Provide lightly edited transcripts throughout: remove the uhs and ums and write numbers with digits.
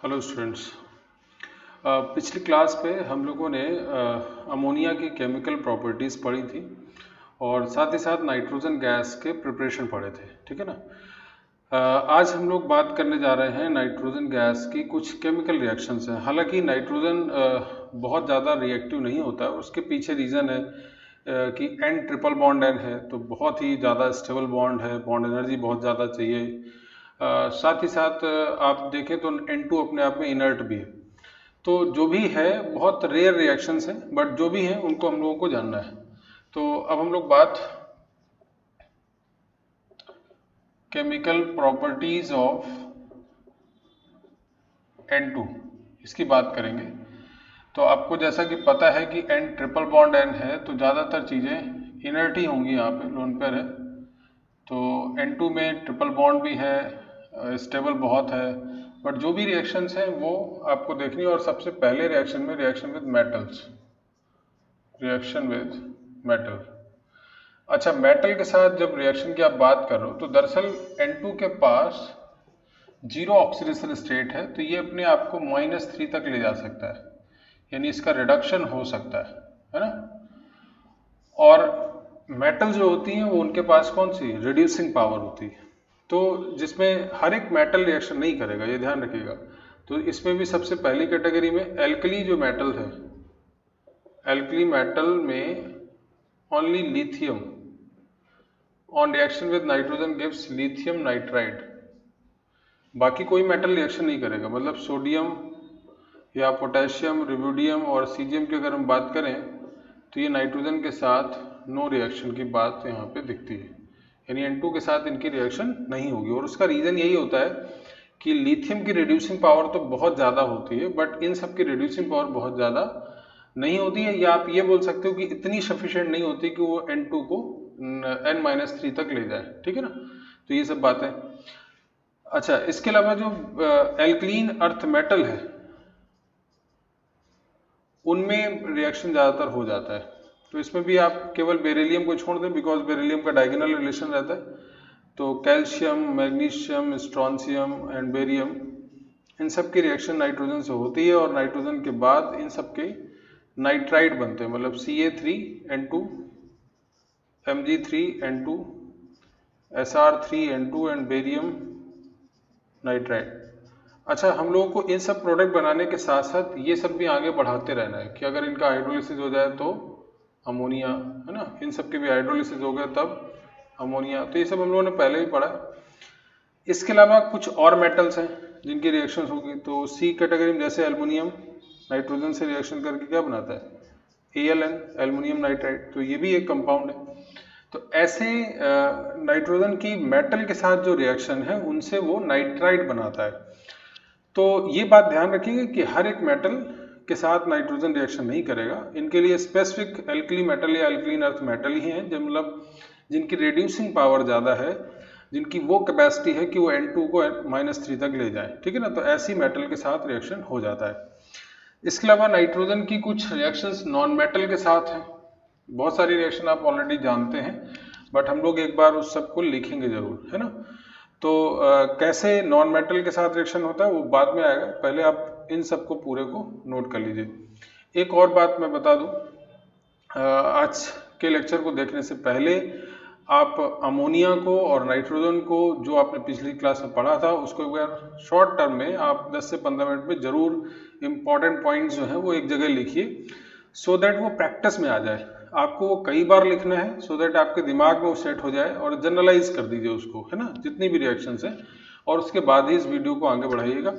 Hello students. पिछली class पे हम लोगों ने अमोनिया की केमिकल प्रॉपर्टीज़ पढ़ी थी और साथ ही साथ नाइट्रोजन गैस के प्रिपरेशन पढ़े थे, ठीक है ना। आज हम लोग बात करने जा रहे हैं नाइट्रोजन गैस की कुछ केमिकल रिएक्शंस हैं। हालांकि नाइट्रोजन बहुत ज़्यादा रिएक्टिव नहीं होता है, उसके पीछे रीज़न है कि N ट्रिपल बॉन्ड N है, तो बहुत ही ज़्यादा स्टेबल बॉन्ड है, बॉन्ड एनर्जी बहुत ज़्यादा चाहिए। साथ ही साथ आप देखें तो N2 अपने आप में इनर्ट भी है। तो जो भी है बहुत रेयर रिएक्शंस हैं, बट जो भी हैं उनको हम लोगों को जानना है। तो अब हम लोग बात केमिकल प्रॉपर्टीज ऑफ N2 इसकी बात करेंगे। तो आपको जैसा कि पता है कि N ट्रिपल बॉन्ड N है, तो ज़्यादातर चीज़ें इनर्ट ही होंगी। यहाँ पे लोन पेयर है, तो N2 में ट्रिपल बॉन्ड भी है, स्टेबल बहुत है, बट जो भी रिएक्शंस हैं वो आपको देखनी है। और सबसे पहले रिएक्शन में reaction with metals, reaction with metal. अच्छा, मेटल के साथ जब रिएक्शन की आप बात कर रहे हो तो दरअसल N2 के पास जीरो ऑक्सीडेशन स्टेट है, तो ये अपने आप को -3 तक ले जा सकता है, यानी इसका रिडक्शन हो सकता है ना। और मेटल जो होती हैं वो उनके पास कौन सी रिड्यूसिंग पावर होती है, तो जिसमें हर एक मेटल रिएक्शन नहीं करेगा, ये ध्यान रखिएगा। तो इसमें भी सबसे पहली कैटेगरी में एल्कली जो मेटल है, एल्कली मेटल में only lithium on reaction with nitrogen gives lithium nitride. बाकी कोई मेटल रिएक्शन नहीं करेगा, मतलब सोडियम या पोटेशियम, रुबिडियम और सीजियम की अगर हम बात करें तो ये नाइट्रोजन के साथ नो रिएक्शन की बात यहाँ पे दिखती है, यानी N2 के साथ इनकी रिएक्शन नहीं होगी। और उसका रीज़न यही होता है कि लिथियम की रिड्यूसिंग पावर तो बहुत ज़्यादा होती है, बट इन सब की रिड्यूसिंग पावर बहुत ज़्यादा नहीं होती है, या आप ये बोल सकते हो कि इतनी सफिशिएंट नहीं होती कि वो N2 को N-3 तक ले जाए, ठीक है ना। तो ये सब बातें। अच्छा, इसके अलावा जो एल्कलीन अर्थ मेटल है उनमें रिएक्शन ज़्यादातर हो जाता है, तो इसमें भी आप केवल बेरिलियम को छोड़ दें, बिकॉज बेरिलियम का डायगोनल रिलेशन रहता है। तो calcium, magnesium, strontium and barium, इन सब की रिएक्शन नाइट्रोजन से होती है, और नाइट्रोजन के बाद इन सब के नाइट्राइड बनते हैं, मतलब Ca3N2, Mg3N2, Sr3N2 and barium nitride. अच्छा, हम लोगों को इन सब प्रोडक्ट बनाने के साथ साथ ये सब भी आगे बढ़ाते रहना है कि अगर इनका हाइड्रोलिसिस हो जाए तो अमोनिया, है ना, इन सब के भी हाइड्रोलिसिस हो गया तब अमोनिया। तो ये सब हम लोगों ने पहले ही पढ़ा। इसके अलावा कुछ और मेटल्स हैं जिनकी रिएक्शंस होगी, तो सी कैटेगरी में जैसे एल्युमिनियम नाइट्रोजन से रिएक्शन करके क्या बनाता है, AlN, एल्युमिनियम नाइट्राइड, तो ये भी एक कंपाउंड है। तो ऐसे नाइट्रोजन की मेटल के साथ जो रिएक्शन है उनसे वो नाइट्राइड बनाता है। तो ये बात ध्यान रखिएगा कि हर एक मेटल के साथ नाइट्रोजन रिएक्शन नहीं करेगा। इनके लिए स्पेसिफिक एल्कली मेटल या एल्कलीन अर्थ मेटल ही हैं, जो मतलब जिनकी रिड्यूसिंग पावर ज़्यादा है, जिनकी वो कैपेसिटी है कि वो N2 को -3 तक ले जाए, ठीक है ना। तो ऐसी मेटल के साथ रिएक्शन हो जाता है। इसके अलावा नाइट्रोजन की कुछ रिएक्शंस नॉन मेटल के साथ हैं। बहुत सारी रिएक्शन आप ऑलरेडी जानते हैं, बट हम लोग एक बार उस सबको लिखेंगे जरूर, है ना। तो कैसे नॉन मेटल के साथ रिएक्शन होता है वो बाद में आएगा, पहले आप इन सबको पूरे को नोट कर लीजिए। एक और बात मैं बता दूं, आज के लेक्चर को देखने से पहले आप अमोनिया को और नाइट्रोजन को जो आपने पिछली क्लास में पढ़ा था उसको एक बार शॉर्ट टर्म में आप 10 से 15 मिनट में जरूर इंपॉर्टेंट पॉइंट्स जो हैं वो एक जगह लिखिए, सो दैट वो प्रैक्टिस में आ जाए। आपको वो कई बार लिखना है, सो दैट आपके दिमाग में वो सेट हो जाए, और जनरलाइज कर दीजिए उसको, है ना, जितनी भी रिएक्शंस हैं, और उसके बाद ही इस वीडियो को आगे बढ़ाइएगा।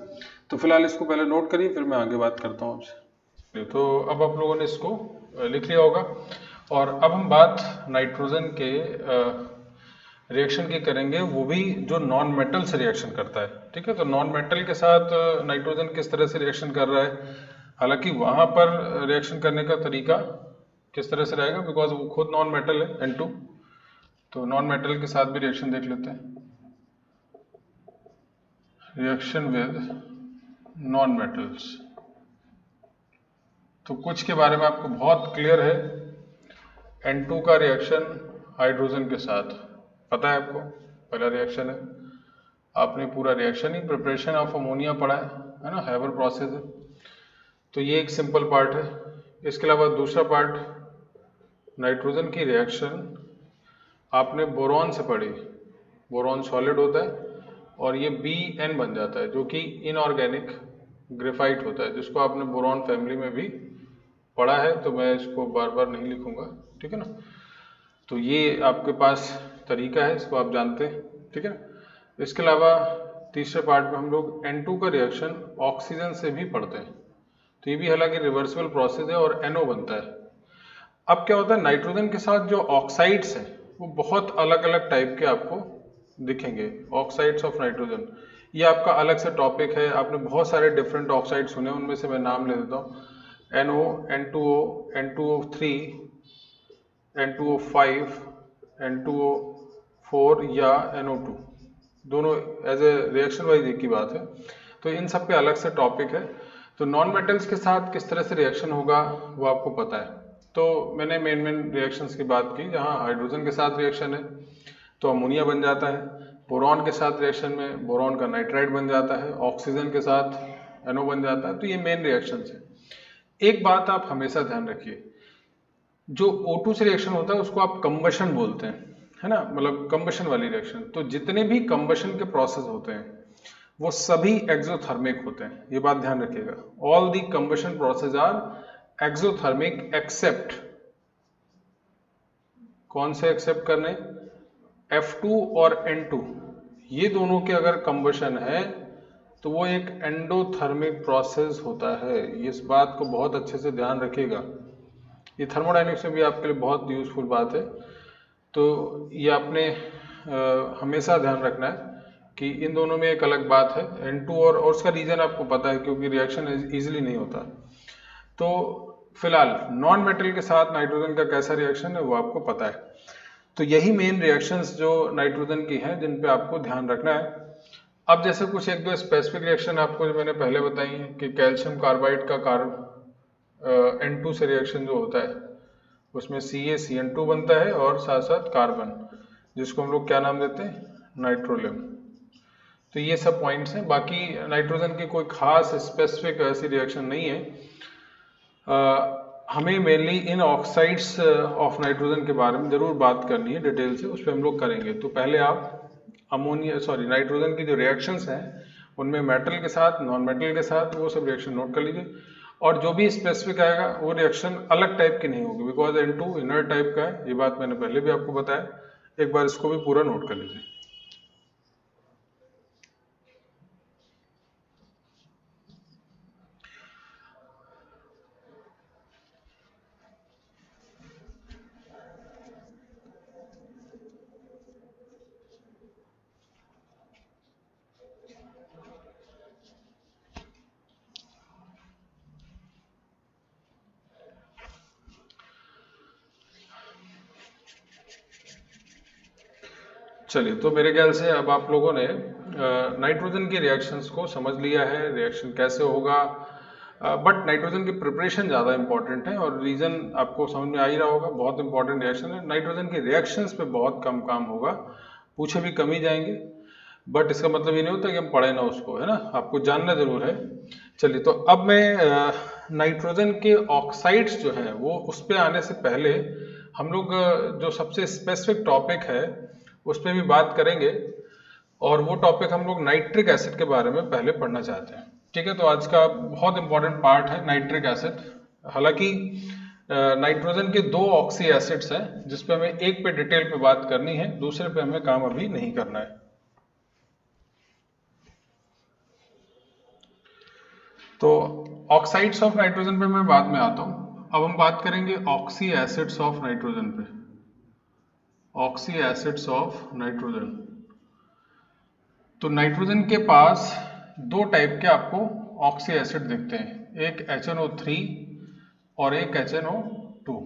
तो फिलहाल इसको पहले नोट करिए, फिर मैं आगे बात करता हूँ आपसे। तो अब आप लोगों ने इसको लिख लिया होगा, और अब हम बात नाइट्रोजन के रिएक्शन की करेंगे, वो भी जो नॉन मेटल से रिएक्शन करता है, ठीक है। तो नॉन मेटल के साथ नाइट्रोजन किस तरह से रिएक्शन कर रहा है, हालांकि वहां पर रिएक्शन करने का तरीका किस तरह से रहेगा, बिकॉज वो खुद नॉन मेटल है N2। तो नॉन मेटल के साथ भी रिएक्शन देख लेते हैं, रिएक्शन विद नॉन मेटल्स। तो कुछ के बारे में आपको बहुत क्लियर है। N2 का रिएक्शन हाइड्रोजन के साथ पता है आपको, पहला रिएक्शन है। आपने पूरा reaction he preparation of ammonia पढ़ा है ना, हैबर प्रोसेस है। तो ये एक सिंपल पार्ट है। इसके अलावा दूसरा पार्ट, नाइट्रोजन की रिएक्शन आपने बोरॉन से पढ़ी। बोरॉन सॉलिड होता है और ये Bn बन जाता है, जो कि इनऑर्गेनिक ग्रेफाइट होता है, जिसको आपने बोरॉन फैमिली में भी पढ़ा है, तो मैं इसको बार बार नहीं लिखूंगा, ठीक है ना। तो ये आपके पास तरीका है, इसको आप जानते हैं, ठीक है ना। इसके अलावा तीसरे पार्ट में हम लोग N2 का रिएक्शन ऑक्सीजन से भी पढ़ते हैं। तो ये भी हालांकि रिवर्सिबल प्रोसेस है और NO बनता है। अब क्या होता है, नाइट्रोजन के साथ जो ऑक्साइड्स हैं वो बहुत अलग अलग टाइप के आपको दिखेंगे। ऑक्साइड्स ऑफ नाइट्रोजन, ये आपका अलग से टॉपिक है। आपने बहुत सारे डिफरेंट ऑक्साइड सुने, उनमें से मैं नाम ले देता हूँ। NO, N2O, N2O3, N2O5, N2O4 या NO2, दोनों एज ए रिएक्शन वाइज एक ही बात है। तो इन सब पे अलग से टॉपिक है। तो नॉन मेटल्स के साथ किस तरह से रिएक्शन होगा वो आपको पता है। तो मैंने मेन रिएक्शंस की बात की। जहाँ हाइड्रोजन के साथ रिएक्शन है तो अमोनिया बन जाता है, बोरॉन के साथ रिएक्शन में बोरॉन का नाइट्राइड बन जाता है, ऑक्सीजन के साथ NO बन जाता है। तो ये मेन रिएक्शंस है। एक बात आप हमेशा ध्यान रखिए, जो O2 से रिएक्शन होता है उसको आप कंबशन बोलते हैं, है ना, मतलब कंबशन वाली रिएक्शन। तो जितने भी कंबशन के प्रोसेस होते हैं वो सभी एक्सोथर्मिक होते हैं, ये बात ध्यान रखिएगा। All the combustion process are exothermic except, कौन से एक्सेप्ट करने, F2 और N2, ये दोनों के अगर कंबशन है तो वो एक एंडोथर्मिक प्रोसेस होता है। इस बात को बहुत अच्छे से ध्यान रखिएगा, ये थर्मोडायनेमिक्स में भी आपके लिए बहुत यूजफुल बात है। तो ये आपने हमेशा ध्यान रखना है कि इन दोनों में एक अलग बात है। N2 और उसका रीजन आपको पता है, क्योंकि रिएक्शन इजीली नहीं होता। तो फिलहाल नॉन मेटल के साथ नाइट्रोजन का कैसा रिएक्शन है वो आपको पता है। तो यही मेन रिएक्शंस जो नाइट्रोजन की हैं जिन पे आपको ध्यान रखना है। अब जैसे कुछ एक दो स्पेसिफिक रिएक्शन आपको जो मैंने पहले बताई है कि कैल्शियम कार्बाइड का N2 से रिएक्शन जो होता है उसमें CaCN2 बनता है और साथ साथ कार्बन, जिसको हम लोग क्या नाम देते हैं, नाइट्रोलियम। तो ये सब पॉइंट्स हैं। बाकी नाइट्रोजन की कोई खास स्पेसिफिक ऐसी रिएक्शन नहीं है। हमें mainly in oxides of nitrogen के बारे में जरूर बात करनी है डिटेल से, उस पर हम लोग करेंगे। तो पहले आप नाइट्रोजन की जो रिएक्शंस हैं उनमें मेटल के साथ, नॉन मेटल के साथ, वो सब रिएक्शन नोट कर लीजिए। और जो भी स्पेसिफिक आएगा वो रिएक्शन अलग टाइप की नहीं होगी, बिकॉज N2 इनर टाइप का है, ये बात मैंने पहले भी आपको बताया। एक बार इसको भी पूरा नोट कर लीजिए। चलिए, तो मेरे ख्याल से अब आप लोगों ने नाइट्रोजन के रिएक्शंस को समझ लिया है, रिएक्शन कैसे होगा। बट नाइट्रोजन की प्रिपरेशन ज़्यादा इंपॉर्टेंट है और रीज़न आपको समझ में आ ही रहा होगा, बहुत इंपॉर्टेंट रिएक्शन है। नाइट्रोजन के रिएक्शंस पे बहुत कम काम होगा, पूछे भी कम ही जाएंगे। बट इसका मतलब ये नहीं होता कि हम पढ़े ना उसको, है ना, आपको जानना जरूर है। चलिए, तो अब मैं नाइट्रोजन के ऑक्साइड्स जो हैं वो उस पर आने से पहले हम लोग जो सबसे स्पेसिफिक टॉपिक है उस पर भी बात करेंगे, और वो टॉपिक हम लोग नाइट्रिक एसिड के बारे में पहले पढ़ना चाहते हैं। ठीक है, तो आज का बहुत इंपॉर्टेंट पार्ट है नाइट्रिक एसिड। हालांकि नाइट्रोजन के दो ऑक्सी एसिड्स हैं जिसपे हमें एक पे डिटेल पे बात करनी है, दूसरे पे हमें काम अभी नहीं करना है। तो ऑक्साइड्स ऑफ नाइट्रोजन पे मैं बाद में आता हूं। अब हम बात करेंगे ऑक्सी एसिड्स ऑफ नाइट्रोजन पे। ऑक्सी एसिड्स ऑफ नाइट्रोजन, तो नाइट्रोजन के पास दो टाइप के आपको ऑक्सी एसिड दिखते हैं, एक HNO3 और एक HNO2।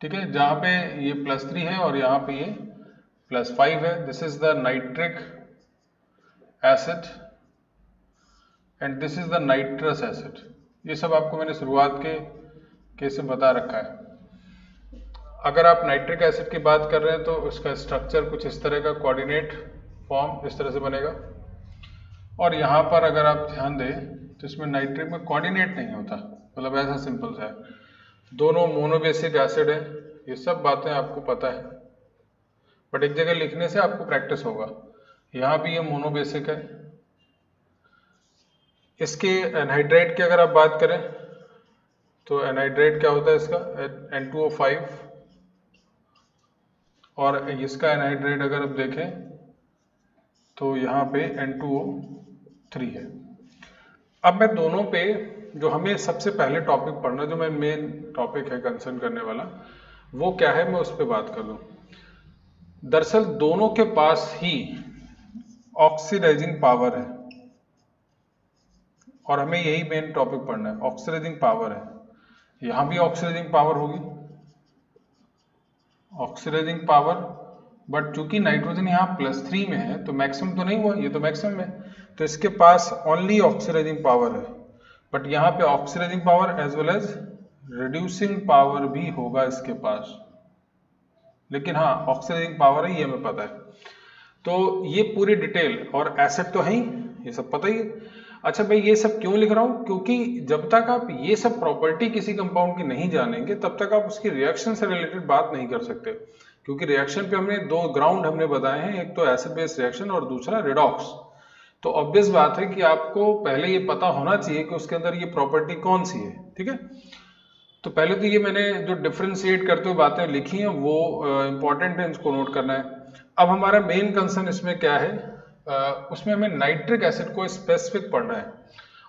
ठीक है, जहां पे ये +3 है और यहाँ पे ये +5 है। This is the nitric acid and this is the nitrous acid. ये सब आपको मैंने शुरुआत के कैसे बता रखा है। अगर आप नाइट्रिक एसिड की बात कर रहे हैं तो उसका स्ट्रक्चर कुछ इस तरह का कोऑर्डिनेट फॉर्म इस तरह से बनेगा। और यहाँ पर अगर आप ध्यान दें तो इसमें नाइट्रिक में कोऑर्डिनेट नहीं होता, मतलब ऐसा सिंपल सा है, दोनों मोनोबेसिक एसिड है। ये सब बातें आपको पता है, बट एक जगह लिखने से आपको प्रैक्टिस होगा। यहाँ भी ये मोनोबेसिक है। इसके एनहाइड्राइड की अगर आप बात करें तो एनहाइड्राइड क्या होता है इसका, N2O5, और इसका एनहाइड्राइड अगर आप देखें तो यहाँ पे N2O3 है। अब मैं दोनों पे, जो हमें सबसे पहले टॉपिक पढ़ना, जो मैं मेन टॉपिक है कंसर्न करने वाला, वो क्या है, मैं उस पर बात कर लूँ। दरअसल दोनों के पास ही ऑक्सीडाइजिंग पावर है, और हमें यही मेन टॉपिक पढ़ना है, ऑक्सीडाइजिंग पावर है। यहां भी ऑक्सीडाइजिंग पावर होगी, ऑक्सीडाइजिंग पावर, बट चूंकि नाइट्रोजन यहाँ +3 में है तो मैक्सिमम तो नहीं हुआ, ये तो मैक्सिमम है, तो इसके पास ओनली ऑक्सीडाइजिंग पावर है। बट यहाँ पे oxidising power as well as reducing power भी होगा इसके पास, लेकिन हाँ ऑक्सीडाइजिंग पावर है, ये हमें पता है। तो ये पूरी डिटेल, और एसिड तो है ही, ये सब पता ही है। अच्छा भाई, ये सब क्यों लिख रहा हूं, क्योंकि जब तक आप ये सब प्रॉपर्टी किसी कंपाउंड की नहीं जानेंगे तब तक आप उसकी रिएक्शन से रिलेटेड बात नहीं कर सकते। क्योंकि रिएक्शन पे हमने दो ग्राउंड हमने बताए हैं, एक तो एसिड बेस रिएक्शन और दूसरा रिडॉक्स। तो ऑब्वियस बात है कि आपको पहले ये पता होना चाहिए कि उसके अंदर ये प्रॉपर्टी कौन सी है, ठीक है। तो पहले तो ये मैंने जो डिफ्रेंशिएट करते हुए बातें लिखी हैं वो इंपॉर्टेंट है, इसको नोट करना है। अब हमारा मेन कंसर्न इसमें क्या है, उसमें हमें नाइट्रिक एसिड को स्पेसिफिक पढ़ना है,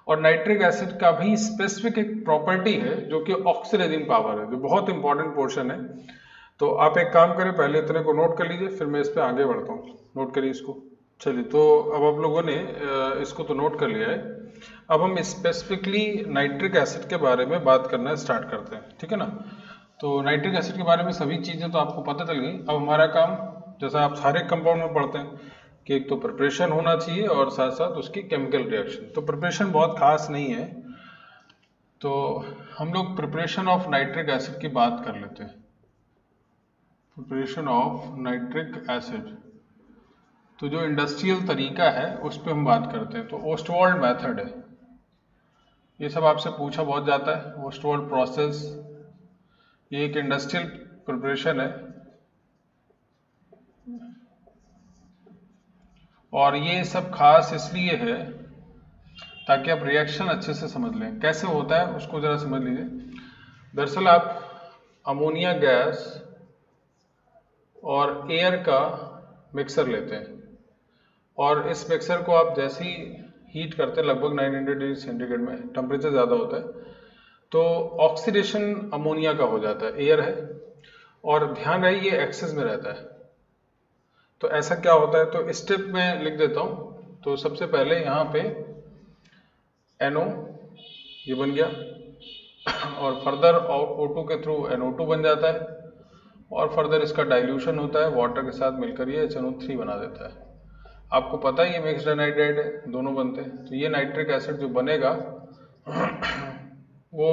और नाइट्रिक एसिड का भी स्पेसिफिक एक प्रॉपर्टी है जो कि ऑक्सीडाइजिंग पावर है, जो बहुत इंपॉर्टेंट पोर्शन है। तो आप एक काम करें, पहले इतने को नोट कर लीजिए, फिर मैं इस पे आगे बढ़ता हूँ। नोट करिए इसको। चलिए, तो अब आप लोगों ने इसको तो नोट कर लिया है। अब हम स्पेसिफिकली नाइट्रिक एसिड के बारे में बात करना स्टार्ट करते हैं, ठीक है ना। तो नाइट्रिक एसिड के बारे में सभी चीज़ें तो आपको पता चल गई। अब हमारा काम, जैसा आप सारे कंपाउंड में पढ़ते हैं कि एक तो प्रिपरेशन होना चाहिए और साथ साथ उसकी केमिकल रिएक्शन। तो प्रिपरेशन बहुत खास नहीं है, तो हम लोग प्रिपरेशन ऑफ नाइट्रिक एसिड की बात कर लेते हैं। प्रिपरेशन ऑफ नाइट्रिक एसिड, तो जो इंडस्ट्रियल तरीका है उस पर हम बात करते हैं। तो ओस्टवाल्ड मेथड है, ये सब आपसे पूछा बहुत जाता है। ओस्टवाल्ड प्रोसेस, ये एक इंडस्ट्रियल प्रिपरेशन है, और ये सब खास इसलिए है ताकि आप रिएक्शन अच्छे से समझ लें। कैसे होता है उसको जरा समझ लीजिए। दरअसल आप अमोनिया गैस और एयर का मिक्सर लेते हैं, और इस मिक्सर को आप जैसे ही हीट करते हैं, लगभग 900 डिग्री सेंटीग्रेड में, टेम्परेचर ज़्यादा होता है, तो ऑक्सीडेशन अमोनिया का हो जाता है, एयर है, और ध्यान रहे ये एक्सेस में रहता है। तो ऐसा क्या होता है, तो स्टेप में लिख देता हूँ। तो सबसे पहले यहाँ पे NO ये बन गया, और फर्दर O2 के थ्रू NO2 बन जाता है, और फर्दर इसका डाइल्यूशन होता है, वाटर के साथ मिलकर ये HNO3 बना देता है। आपको पता है ये मिक्स्ड एनाइड्राइड है, दोनों बनते हैं। तो ये नाइट्रिक एसिड जो बनेगा वो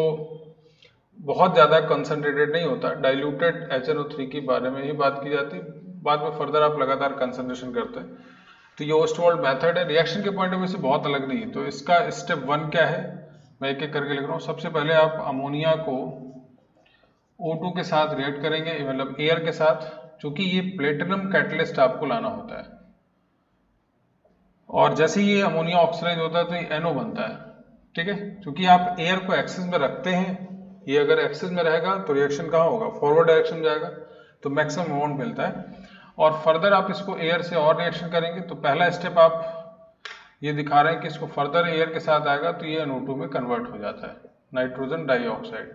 बहुत ज़्यादा कंसनट्रेटेड नहीं होता, डाइल्यूटेड HNO3 के बारे में ही बात की जाती है। बाद में फर्दर आप लगातार कंसंट्रेशन करते हैं। तो ये ओस्टवाल्ड मेथड है, रिएक्शन के पॉइंट ऑफ व्यू से बहुत अलग नहीं है। तो इसका स्टेप 1 क्या है, मैं एक एक करके लिख रहा हूँ। सबसे पहले आप अमोनिया को O2 के साथ रिएक्ट करेंगे, मतलब एयर के साथ, क्योंकि ये प्लेटिनम कैटलिस्ट आपको लाना होता है। और जैसे ही ये अमोनिया ऑक्सीडाइज होता है तो ये NO बनता है, ठीक है। क्योंकि आप एयर को एक्सेस में रखते हैं, ये अगर एक्सेस में रहेगा तो रिएक्शन कहाँ होगा, फॉरवर्ड डायरेक्शन में जाएगा, तो मैक्सिमम अमाउंट मिलता है। और फर्दर आप इसको एयर से और रिएक्शन करेंगे, तो पहला स्टेप आप ये दिखा रहे हैं कि इसको फर्दर एयर के साथ आएगा तो ये NO2 में कन्वर्ट हो जाता है, नाइट्रोजन डाइऑक्साइड,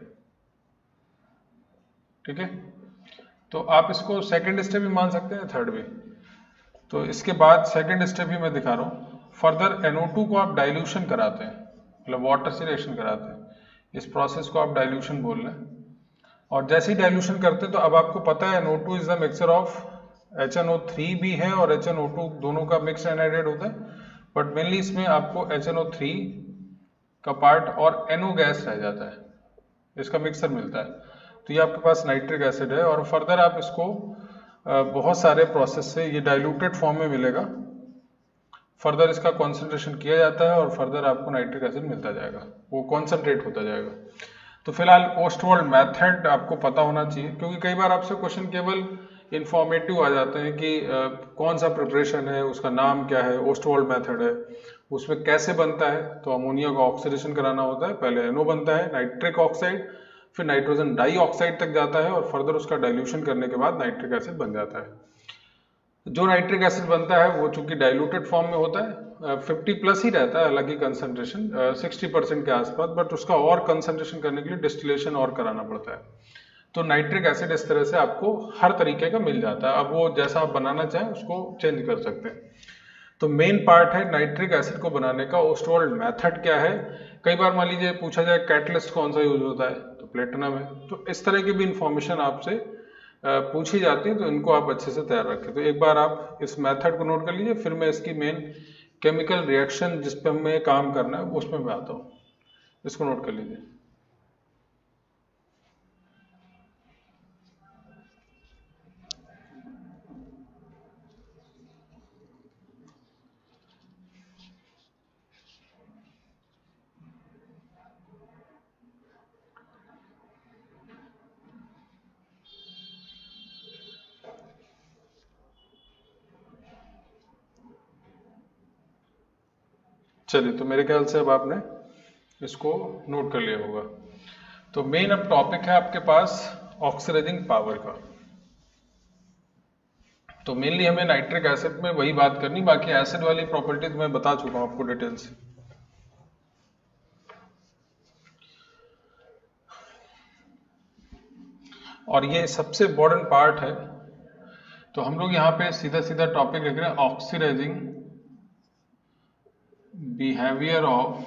ठीक है। तो आप इसको सेकेंड स्टेप भी मान सकते हैं, थर्ड भी। तो इसके बाद सेकेंड स्टेप ही मैं दिखा रहा हूँ। फर्दर NO2 को आप डाइल्यूशन कराते हैं, मतलब वाटर से रिएक्शन कराते हैं। इस प्रोसेस को आप डाइल्यूशन बोल रहे हैं। और जैसे ही डाइल्यूशन करते हैं तो अब आपको पता है NO2 is the mixture of HNO3 भी है और HNO2, दोनों का मिक्स एनाइड्राइड होता है। बट मेनली इसमें आपको HNO3 का पार्ट और NO गैस रह जाता है, इसका मिक्सर मिलता है। तो ये आपके पास नाइट्रिक एसिड है, और फर्दर आप इसको बहुत सारे प्रोसेस से ये डाइल्यूटेड फॉर्म में मिलेगा, फर्दर इसका कॉन्सेंट्रेशन किया जाता है और फर्दर आपको नाइट्रिक एसिड मिलता जाएगा, वो कॉन्सेंट्रेट होता जाएगा। तो फिलहाल ओस्टवाल्ड मेथड आपको पता होना चाहिए, क्योंकि कई बार आपसे क्वेश्चन केवल इंफॉर्मेटिव आ जाते हैं कि कौन सा प्रिपरेशन है, उसका नाम क्या है, ओस्टवाल्ड मेथड है, उसमें कैसे बनता है। तो अमोनिया का ऑक्सीडेशन कराना होता है, पहले NO बनता है, नाइट्रिक ऑक्साइड, फिर नाइट्रोजन डाइऑक्साइड तक जाता है और फर्दर उसका डाइल्यूशन करने के बाद नाइट्रिक एसिड बन जाता है। जो नाइट्रिक एसिड बनता है वो चूंकि डाइल्यूटेड फॉर्म में होता है, 50 प्लस ही रहता है, हालांकि कंसंट्रेशन 60% के आसपास, बट उसका और कंसंट्रेशन करने के लिए डिस्टिलेशन और कराना पड़ता है। तो नाइट्रिक एसिड इस तरह से आपको हर तरीके का मिल जाता है, अब वो जैसा आप बनाना चाहें उसको चेंज कर सकते हैं। तो मेन पार्ट है नाइट्रिक एसिड को बनाने का ओस्टवाल्ड मेथड क्या है। कई बार मान लीजिए पूछा जाए कैटलिस्ट कौन सा यूज होता है, तो प्लेटिनम है। तो इस तरह की भी इंफॉर्मेशन आपसे पूछी जाती है, तो इनको आप अच्छे से तैयार रखें। तो एक बार आप इस मेथड को नोट कर लीजिए, फिर मैं इसकी मेन केमिकल रिएक्शन जिस पे हमें काम करना है उसमें मैं आता हूँ, इसको नोट कर लीजिए। चलिए, तो मेरे ख्याल से अब आपने इसको नोट कर लिया होगा। तो मेन अब टॉपिक है आपके पास ऑक्सीडाइजिंग पावर का। तो मेनली हमें नाइट्रिक एसिड में वही बात करनी, बाकी एसिड वाली प्रॉपर्टीज मैं बता चुका हूं आपको डिटेल्स। और ये सबसे इम्पोर्टेंट पार्ट है। तो हम लोग यहाँ पे सीधा सीधा टॉपिक लिख रहे हैं, oxidising behaviour of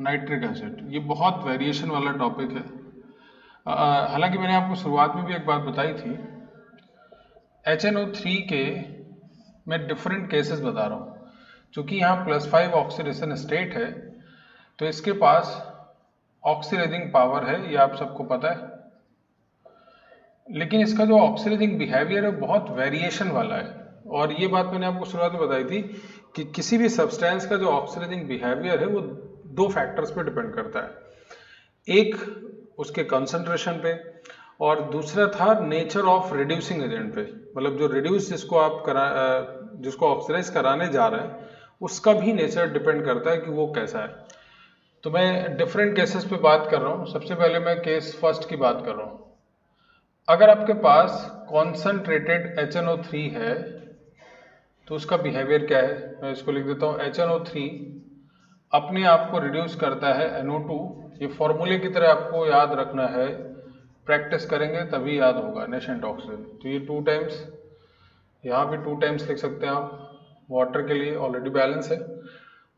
nitric acid. ये बहुत वेरिएशन वाला टॉपिक है। हालांकि मैंने आपको शुरुआत में भी एक बात बताई थी, HNO3 के मैं डिफरेंट केसेस बता रहा हूँ। चूंकि यहाँ +5 ऑक्सीडेशन स्टेट है, तो इसके पास ऑक्सीडाइजिंग पावर है, ये आप सबको पता है। लेकिन इसका जो ऑक्सीडाइजिंग बिहेवियर है बहुत वेरिएशन वाला है। और ये बात मैंने आपको शुरुआत में बताई थी कि किसी भी सब्सटेंस का जो ऑक्सीडाइजिंग बिहेवियर है वो 2 फैक्टर्स पे डिपेंड करता है। एक उसके कंसंट्रेशन पे, और दूसरा था नेचर ऑफ रिड्यूसिंग एजेंट पे। मतलब जो रिड्यूस जिसको ऑक्सीडाइज कराने जा रहे हैं उसका भी नेचर डिपेंड करता है कि वो कैसा है। तो मैं डिफरेंट केसेस पे बात कर रहा हूँ। सबसे पहले मैं केस फर्स्ट की बात कर रहा हूँ। अगर आपके पास कॉन्सनट्रेटेड HNO3 है तो उसका बिहेवियर क्या है, मैं इसको लिख देता हूँ। HNO3 अपने आप को रिड्यूस करता है NO2। ये फॉर्मूले की तरह आपको याद रखना है, प्रैक्टिस करेंगे तभी याद होगा, नेशेंट ऑक्सीजन। तो ये 2 टाइम्स, यहाँ भी 2 टाइम्स लिख सकते हैं आप। वाटर के लिए ऑलरेडी बैलेंस है,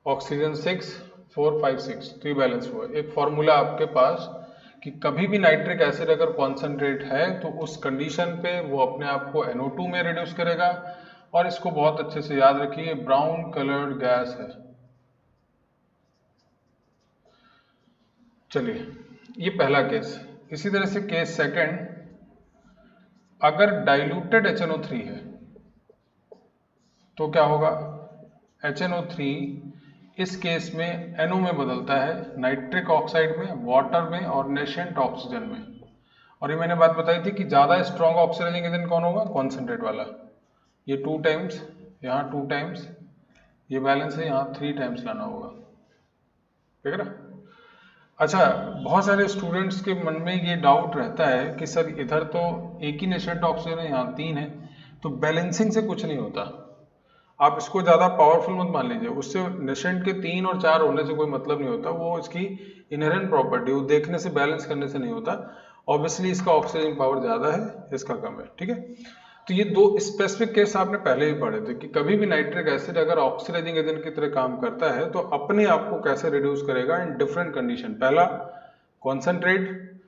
ऑक्सीजन 6 4 5 6, तो ये बैलेंस हुआ। एक फॉर्मूला आपके पास कि कभी भी नाइट्रिक एसिड अगर कॉन्सेंट्रेट है तो उस कंडीशन पे वो अपने आप को NO2 में रिड्यूस करेगा। और इसको बहुत अच्छे से याद रखिए, ब्राउन कलर्ड गैस है। चलिए, ये पहला केस। इसी तरह से केस सेकंड, अगर डाइल्यूटेड HNO3 है तो क्या होगा, HNO3 इस केस में NO में बदलता है, नाइट्रिक ऑक्साइड में, वाटर में और नेशेंट ऑक्सीजन में। और ये मैंने बात बताई थी कि ज्यादा स्ट्रॉन्ग ऑक्सीडाइजिंग एजेंट कौन होगा, कॉन्सेंट्रेट वाला। ये 2 टाइम्स, यहाँ 2 टाइम्स, ये बैलेंस है, यहाँ 3 टाइम्स लाना होगा। ठीक है ना। अच्छा, बहुत सारे स्टूडेंट्स के मन में ये डाउट रहता है कि सर इधर तो एक ही नेशेंट ऑक्सीजन है, यहाँ 3 है, तो बैलेंसिंग से कुछ नहीं होता। आप इसको ज्यादा पावरफुल मत मान लीजिए, उससे नेशेंट के 3 और 4 होने से कोई मतलब नहीं होता। वो इसकी इनहेरेंट प्रॉपर्टी, वो देखने से बैलेंस करने से नहीं होता। ऑब्वियसली इसका ऑक्सीजन पावर ज्यादा है, इसका कम है। ठीक है। तो ये 2 स्पेसिफिक केस आपने पहले ही पढ़े थे कि कभी भी नाइट्रिक एसिड अगर ऑक्सीडाइजिंग एजेंट की तरह काम करता है तो अपने आप को कैसे रिड्यूस करेगा इन डिफरेंट कंडीशन। पहला कॉन्सेंट्रेट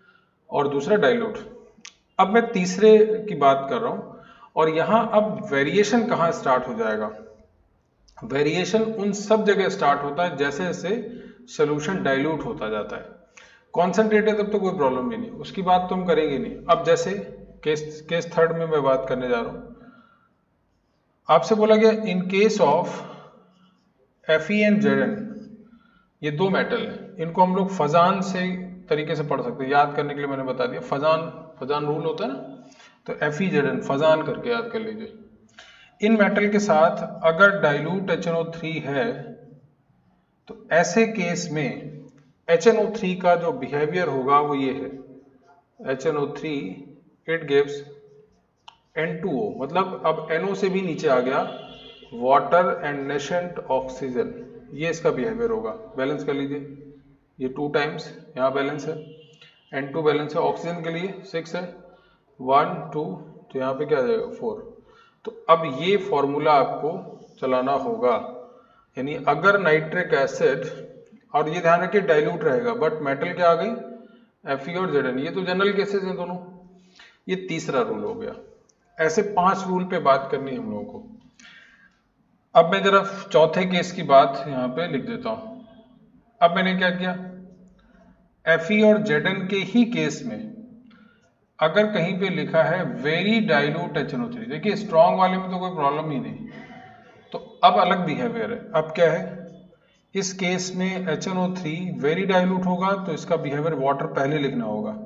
और दूसरा डाइल्यूट। अब मैं तीसरे की बात कर रहा हूं, और यहां अब वेरिएशन कहां स्टार्ट हो जाएगा। वेरिएशन उन सब जगह स्टार्ट होता है जैसे जैसे सोल्यूशन डाइल्यूट होता जाता है। कॉन्सेंट्रेट है तब तो कोई प्रॉब्लम ही नहीं, उसकी बात तो हम करेंगे नहीं। अब जैसे केस थर्ड में मैं बात करने जा रहा हूं। आपसे बोला गया in case of Fe and Zn, ये दो मेटल है, इनको हम लोग फजान से तरीके से पढ़ सकते हैं। याद करने के लिए मैंने बता दिया, फजान रूल होता है ना, तो Fe-Zn फजान करके याद कर लीजिए। इन मेटल के साथ अगर डाइल्यूट HNO3 है तो ऐसे केस में HNO3 का जो बिहेवियर होगा वो ये है, HNO3 इट गिव्स N2O, मतलब अब NO से भी नीचे आ गया, वाटर एंड नेशेंट ऑक्सीजन, ये इसका बिहेवियर होगा। बैलेंस कर लीजिए, ये 2 टाइम्स यहाँ बैलेंस है, N2 बैलेंस है, ऑक्सीजन के लिए 6 है, 1 2, तो यहाँ पे क्या आ जाएगा 4। तो अब ये फॉर्मूला आपको चलाना होगा, यानी अगर नाइट्रिक एसिड, और ये ध्यान रखिए डाइल्यूट रहेगा, बट मेटल क्या आ गई Fe और Zn, ये तो जनरल केसेस हैं दोनों। ये तीसरा रूल हो गया। ऐसे 5 रूल पे बात करनी है हम लोगों को। अब मैं जरा चौथे केस की बात यहाँ पे लिख देता हूँ। अब मैंने क्या किया, Fe और Zn के ही केस में अगर कहीं पे लिखा है वेरी डाइल्यूट HNO3, देखिए स्ट्रॉन्ग वाले में तो कोई प्रॉब्लम ही नहीं, तो अब अलग बिहेवियर है। अब क्या है, इस केस में HNO3 वेरी डाइल्यूट होगा तो इसका बिहेवियर वाटर पहले लिखना होगा,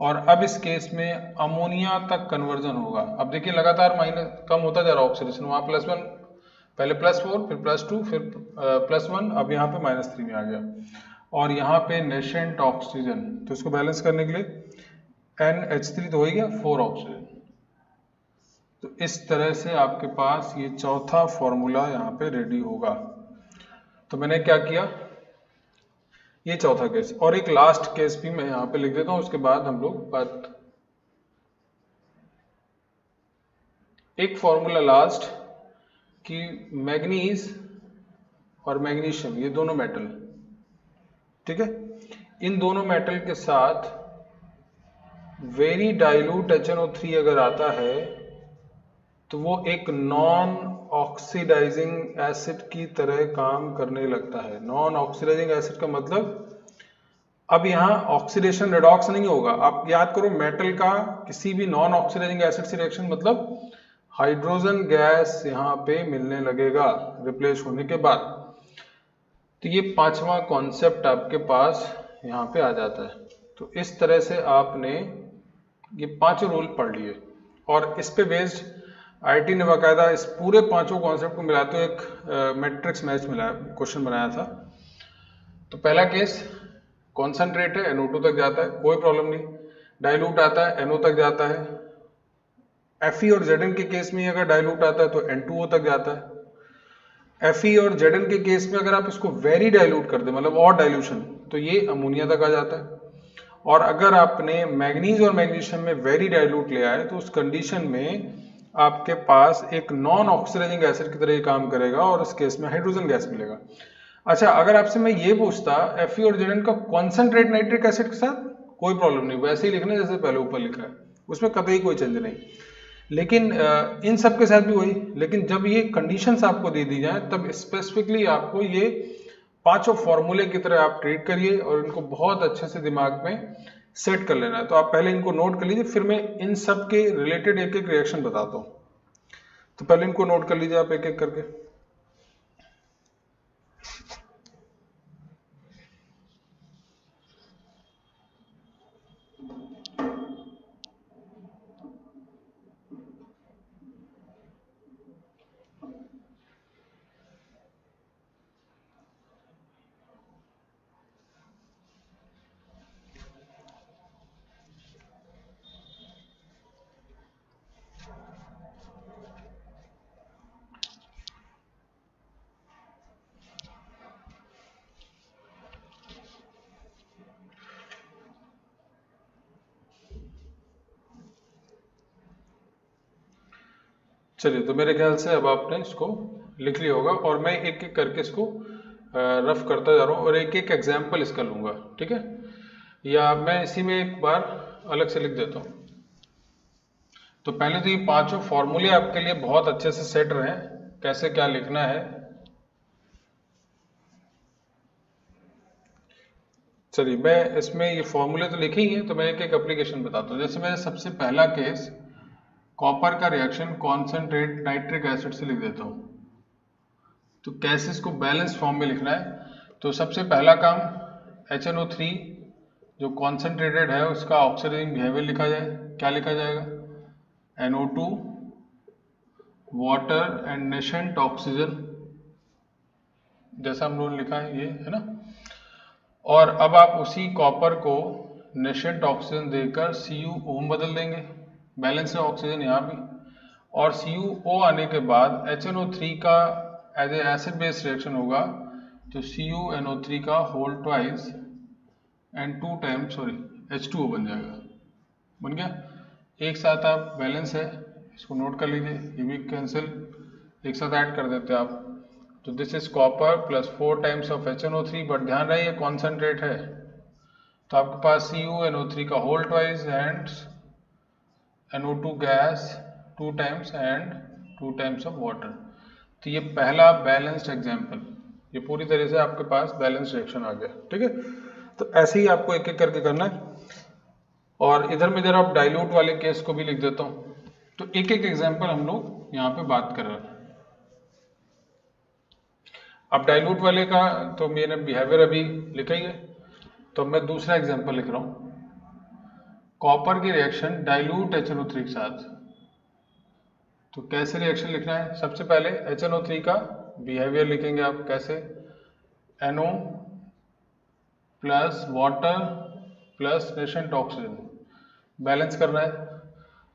और अब इस केस में अमोनिया तक कन्वर्जन होगा। अब देखिए लगातार माइनस कम होता जा रहा है ऑक्सीडेशन, वहाँ +1, पहले +4, फिर +2, फिर +1, अब यहाँ पे -3 में आ गया, और यहाँ पे नेशेंट ऑक्सीजन, तो इसको बैलेंस करने के लिए NH3 तो हो ही गया, 4 ऑक्सीजन। तो इस तरह से आपके पास ये चौथा फॉर्मूला यहाँ पे रेडी होगा। तो मैंने क्या किया, ये चौथा केस, और एक लास्ट केस भी मैं यहाँ पे लिख देता हूँ, उसके बाद हम लोग बात, एक फॉर्मूला लास्ट कि मैग्नीज और मैग्नीशियम, ये दोनों मेटल, ठीक है, इन दोनों मेटल के साथ वेरी डाइल्यूट HNO3 अगर आता है तो वो एक नॉन ऑक्सीडाइजिंग एसिड की तरह काम करने लगता है। नॉन ऑक्सीडाइजिंग एसिड का मतलब, अब यहाँ ऑक्सीडेशन रिडॉक्स नहीं होगा। आप याद करो, मेटल का किसी भी नॉन ऑक्सीडाइजिंग एसिड से रिएक्शन मतलब हाइड्रोजन गैस यहाँ पे मिलने लगेगा रिप्लेस होने के बाद। तो ये 5वां कॉन्सेप्ट आपके पास यहाँ पे आ जाता है। तो इस तरह से आपने ये 5 रूल पढ़ लिए, और इस पे बेस्ड IIT ने बाकायदा इस पूरे 5 कॉन्सेप्ट को मिलाते हुए एक मैट्रिक्स मैच मिलाया, क्वेश्चन बनाया था। तो पहला केस कॉन्सेंट्रेट है, NO2 तक जाता है, कोई प्रॉब्लम नहीं। डाइल्यूट आता है, NO तक जाता है। Fe और Zn के केस में अगर डाइल्यूट आता है तो N2O तक जाता है। Fe और Zn के केस में अगर आप इसको वेरी डाइल्यूट कर दें, मतलब और डाइल्यूशन, तो ये अमोनिया तक आ जाता है। और अगर आपने मैग्नीज और मैग्नीशियम में वेरी डाइल्यूट ले आए तो उस कंडीशन में आपके पास एक नॉन ऑक्सीडाइजिंग एसिड की तरह काम करेगा, और उस केस में हाइड्रोजन गैस मिलेगा। अच्छा, अगर आपसे मैं ये पूछता Fe और Zn का कॉन्सेंट्रेट नाइट्रिक एसिड के साथ, कोई प्रॉब्लम नहीं, वैसे ही लिखना जैसे पहले ऊपर लिखा है, उसमें कतई कोई चेंज नहीं। लेकिन इन सब के साथ भी वही, लेकिन जब ये कंडीशंस आपको दे दी जाए तब स्पेसिफिकली आपको ये 5 फॉर्मूले की तरह आप ट्रीट करिए, और इनको बहुत अच्छे से दिमाग में सेट कर लेना है। तो आप पहले इनको नोट कर लीजिए, फिर मैं इन सब के रिलेटेड एक एक रिएक्शन बताता हूँ। तो पहले इनको नोट कर लीजिए आप एक एक करके। चलिए, तो मेरे ख्याल से अब आपने इसको लिख लिया होगा, और मैं एक एक करके इसको रफ करता जा रहा हूँ, और एक एक एग्जाम्पल इसका लूंगा, ठीक है, या मैं इसी में एक बार अलग से लिख देता हूँ। तो पहले तो ये 5 फॉर्मूले आपके लिए बहुत अच्छे से सेट रहे, कैसे क्या लिखना है। चलिए, मैं इसमें ये फॉर्मूले तो लिखे ही हैं, तो मैं एक एक एप्लीकेशन बताता हूँ। जैसे मेरा सबसे पहला केस कॉपर का रिएक्शन कॉन्सेंट्रेट नाइट्रिक एसिड से लिख देता हूँ। तो कैसे इसको बैलेंस फॉर्म में लिखना है, तो सबसे पहला काम HNO3 जो कॉन्सेंट्रेटेड है उसका ऑक्सीडाइजिंग बिहेवियर लिखा जाए। क्या लिखा जाएगा? NO2 वाटर एंड नेशेंट ऑक्सीजन, जैसा हम लोगों ने लिखा है ये, है ना। और अब आप उसी कॉपर को नेशेंट ऑक्सीजन देकर CuO में बदल देंगे, बैलेंस है ऑक्सीजन यहाँ भी। और CuO आने के बाद HNO3 का as a acid base reaction होगा, तो CuNO3 का whole twice and 2 times H2O बन जाएगा। बन गया। एक साथ आप बैलेंस है, इसको नोट कर लीजिए, ये भी कैंसिल, एक साथ ऐड कर देते हैं आप। तो this is copper plus 4 times of HNO3, but ध्यान रहे ये कॉन्सेंट्रेट है, तो आपके पास CuNO3 का whole twice and NO2 gas 2 times and 2 times of water. तो ये पहला बैलेंस्ड एग्जाम्पल, ये पूरी तरह से आपके पास बैलेंस्ड रिएक्शन आ गया। ठीक है, तो ऐसे ही आपको एक एक करके करना है। और इधर में इधर आप डाइल्यूट वाले केस को भी लिख देता हूँ। तो एक एक एग्जाम्पल हम लोग यहाँ पे बात कर रहे हैं। अब डाइल्यूट वाले का तो मैंने बिहेवियर अभी लिखा ही है, तो मैं दूसरा एग्जाम्पल लिख रहा हूँ। कॉपर की रिएक्शन डाइल्यूट HNO3 के साथ, तो कैसे रिएक्शन लिखना है? सबसे पहले HNO3 का बिहेवियर लिखेंगे आप, कैसे? NO plus water plus nascent oxygen, balance करना है,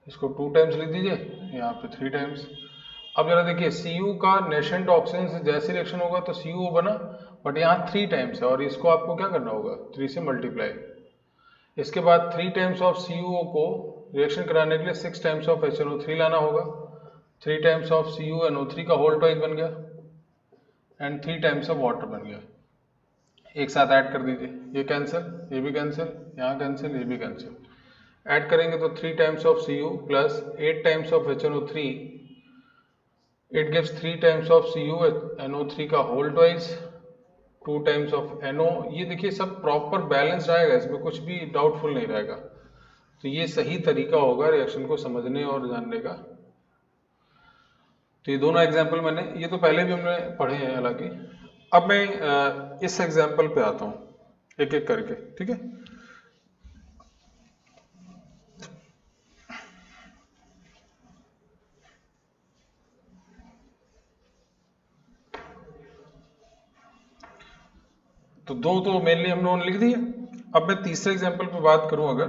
इसको 2 टाइम्स लिख दीजिए, यहाँ पे 3 टाइम्स। अब जरा देखिए, Cu का नेशेंट ऑक्सीजन से जैसे रिएक्शन होगा तो CuO बना, बट यहाँ 3 टाइम्स है और इसको आपको क्या करना होगा? 3 से मल्टीप्लाई। इसके बाद 3 टाइम्स ऑफ CuO को रिएक्शन कराने के लिए 6 टाइम्स ऑफ HNO3 लाना होगा। 3 टाइम्स ऑफ CuNO3 का होल ट्वाइस बन गया एंड 3 टाइम्स ऑफ वाटर बन गया। एक साथ ऐड कर दीजिए, ये कैंसिल, ये भी कैंसिल, यहाँ कैंसिल, ये भी कैंसिल। ऐड करेंगे तो 3 times of Cu plus 8 times of HNO3, it gives 3 times of CuNO3 का whole twice, 2 times of NO। ये देखिए सब प्रॉपर बैलेंस आएगा, इसमें कुछ भी डाउटफुल नहीं रहेगा। तो ये सही तरीका होगा रिएक्शन को समझने और जानने का। तो ये दोनों एग्जाम्पल मैंने, ये तो पहले भी हमने पढ़े हैं हालांकि। अब मैं इस एग्जाम्पल पे आता हूँ एक एक करके, ठीक है। तो दो तो मेनली हम लोगों ने लिख दिए। अब मैं तीसरे एग्जाम्पल पे बात करूं अगर,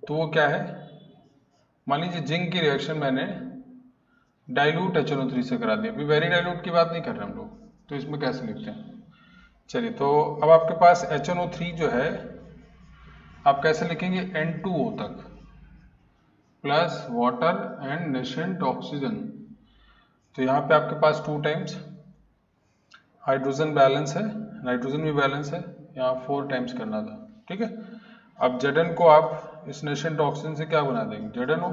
तो वो क्या है? मान लीजिए जिंक की रिएक्शन मैंने डाइल्यूट HNO3 से करा दी। अभी वेरी डाइल्यूट की बात नहीं कर रहे हम लोग, तो इसमें कैसे लिखते हैं? चलिए, तो अब आपके पास HNO3 जो है आप कैसे लिखेंगे? N2O तक प्लस वाटर एंड नेशेंट ऑक्सीजन। तो यहाँ पे आपके पास 2 टाइम्स हाइड्रोजन बैलेंस है, नाइट्रोजन भी बैलेंस है, यहाँ 4 टाइम्स करना था। ठीक है, अब Zn को आप इस नेशेंट ऑक्सीजन से क्या बना देंगे? ZnO।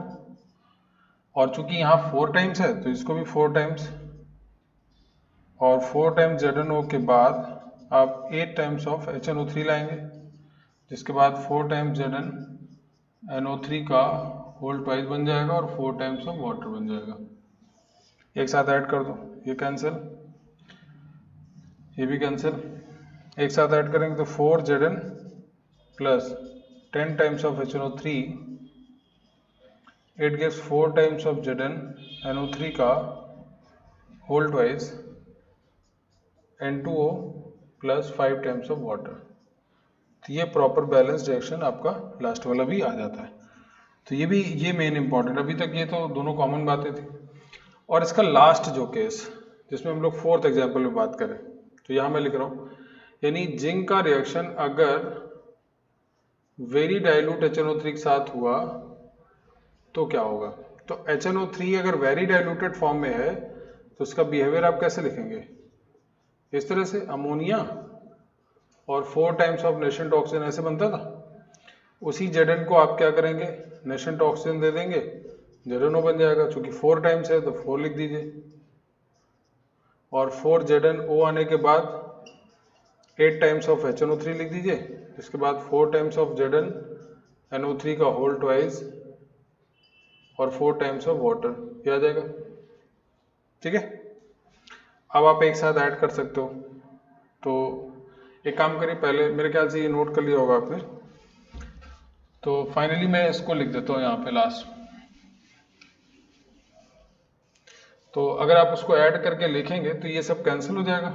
और चूंकि यहाँ 4 टाइम्स है तो इसको भी 4 टाइम्स, और 4 टाइम्स ZnO के बाद आप 8 टाइम्स ऑफ HNO3 लाएंगे, जिसके बाद 4 टाइम्स ZnNO3 का होल ट्वाइस बन जाएगा और 4 टाइम्स ऑफ वाटर बन जाएगा। एक साथ ऐड कर दो, ये कैंसिल, ये भी कैंसिल। एक साथ ऐड करेंगे तो 4 Zn plus 10 times of HNO3, it gives 4 times of ZnNO3 का whole twice N2O plus 5 times of water. तो ये प्रॉपर बैलेंस रिएक्शन आपका लास्ट वाला भी आ जाता है। तो ये भी, ये मेन इंपॉर्टेंट, अभी तक ये तो दोनों कॉमन बातें थी। और इसका लास्ट जो केस जिसमें हम लोग 4th एग्जाम्पल में बात करें, तो यहाँ मैं लिख रहा हूँ, यानी जिंक का रिएक्शन अगर वेरी डाइल्यूट HNO3 के साथ हुआ तो क्या होगा? तो HNO3 अगर वेरी डाइल्यूटेड फॉर्म में है तो उसका बिहेवियर आप कैसे लिखेंगे? इस तरह से, अमोनिया और 4 टाइम्स ऑफ नेशेंट ऑक्सीजन ऐसे बनता था। उसी Zn को आप क्या करेंगे? नेशेंट ऑक्सीजन दे देंगे, ZnO बन जाएगा। चूंकि 4 टाइम्स है तो 4 लिख दीजिए, और 4 ZnO आने के बाद 8 टाइम्स ऑफ HNO3 लिख दीजिए, जिसके बाद 4 टाइम्स ऑफ ZnNO3 का होल ट्वाइस और 4 टाइम्स ऑफ वाटर, ये आ जाएगा। ठीक है, अब आप एक साथ ऐड कर सकते हो। तो एक काम करिए, पहले मेरे ख्याल से ये नोट कर लिया होगा आपने। तो फाइनली मैं इसको लिख देता हूँ यहाँ पे लास्ट। तो अगर आप उसको ऐड करके लिखेंगे तो ये सब कैंसिल हो जाएगा।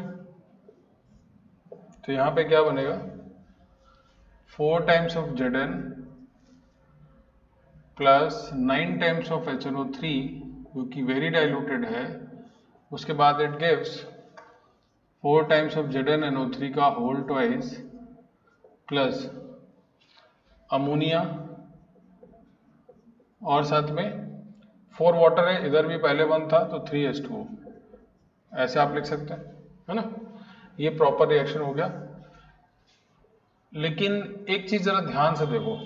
तो यहाँ पे क्या बनेगा, 4 times of Zn plus 9 times of HNO3 जो कि वेरी डाइल्यूटेड है, उसके बाद it gives 4 times of ZnNO3 का होल ट्वाइस प्लस अमोनिया और साथ में 4 वाटर है, इधर भी पहले 1 था तो 3H2O, ऐसे आप लिख सकते हैं, है ना। ये प्रॉपर रिएक्शन हो गया। लेकिन एक चीज जरा ध्यान से देखो,